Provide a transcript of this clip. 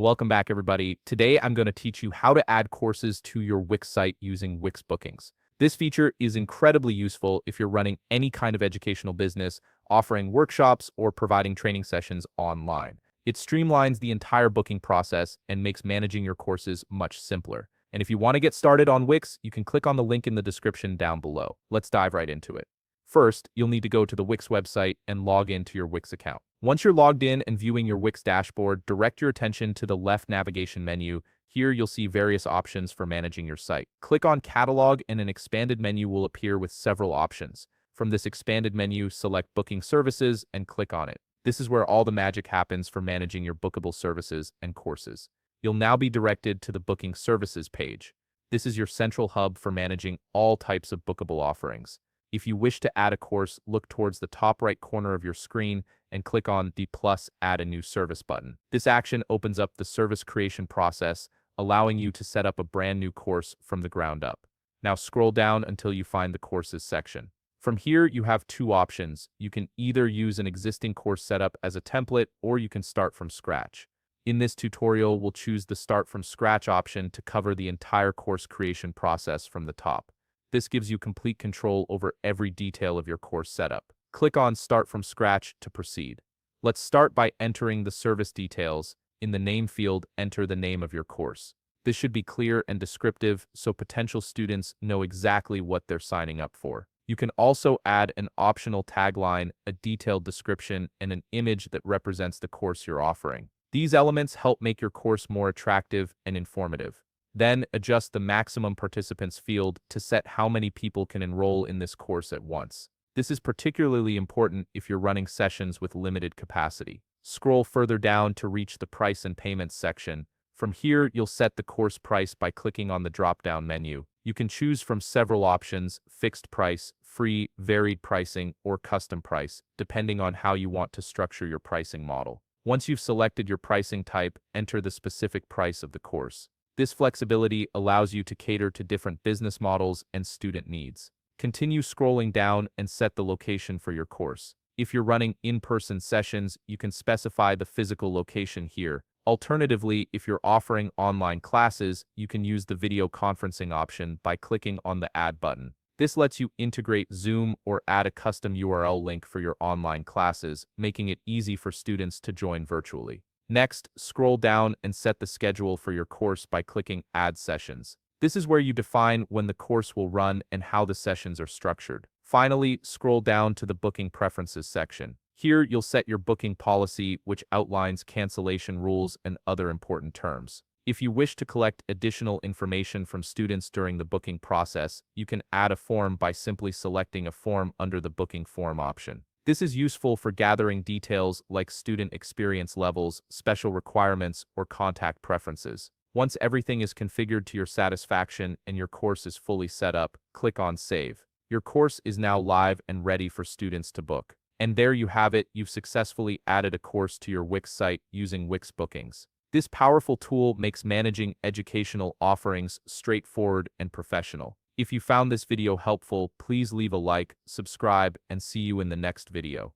Welcome back, everybody. Today, I'm going to teach you how to add courses to your Wix site using Wix Bookings. This feature is incredibly useful if you're running any kind of educational business, offering workshops, or providing training sessions online. It streamlines the entire booking process and makes managing your courses much simpler. And if you want to get started on Wix, you can click on the link in the description down below. Let's dive right into it. First, you'll need to go to the Wix website and log into your Wix account. Once you're logged in and viewing your Wix dashboard, direct your attention to the left navigation menu. Here, you'll see various options for managing your site. Click on Catalog and an expanded menu will appear with several options. From this expanded menu, select Booking Services and click on it. This is where all the magic happens for managing your bookable services and courses. You'll now be directed to the Booking Services page. This is your central hub for managing all types of bookable offerings. If you wish to add a course, look towards the top right corner of your screen and click on the plus Add a New Service button. This action opens up the service creation process, allowing you to set up a brand new course from the ground up. Now scroll down until you find the Courses section. From here, you have two options. You can either use an existing course setup as a template, or you can start from scratch. In this tutorial, we'll choose the Start from Scratch option to cover the entire course creation process from the top. This gives you complete control over every detail of your course setup. Click on Start from Scratch to proceed. Let's start by entering the service details. In the name field, enter the name of your course. This should be clear and descriptive so potential students know exactly what they're signing up for. You can also add an optional tagline, a detailed description, and an image that represents the course you're offering. These elements help make your course more attractive and informative. Then adjust the maximum participants field to set how many people can enroll in this course at once. This is particularly important if you're running sessions with limited capacity. Scroll further down to reach the Price and Payments section. From here, you'll set the course price by clicking on the drop-down menu. You can choose from several options: fixed price, free, varied pricing, or custom price, depending on how you want to structure your pricing model. Once you've selected your pricing type, enter the specific price of the course. This flexibility allows you to cater to different business models and student needs. Continue scrolling down and set the location for your course. If you're running in-person sessions, you can specify the physical location here. Alternatively, if you're offering online classes, you can use the video conferencing option by clicking on the Add button. This lets you integrate Zoom or add a custom URL link for your online classes, making it easy for students to join virtually. Next, scroll down and set the schedule for your course by clicking Add Sessions. This is where you define when the course will run and how the sessions are structured. Finally, scroll down to the Booking Preferences section. Here, you'll set your booking policy, which outlines cancellation rules and other important terms. If you wish to collect additional information from students during the booking process, you can add a form by simply selecting a form under the Booking Form option. This is useful for gathering details like student experience levels, special requirements, or contact preferences. Once everything is configured to your satisfaction and your course is fully set up, click on Save. Your course is now live and ready for students to book. And there you have it, you've successfully added a course to your Wix site using Wix Bookings. This powerful tool makes managing educational offerings straightforward and professional. If you found this video helpful, please leave a like, subscribe, and see you in the next video.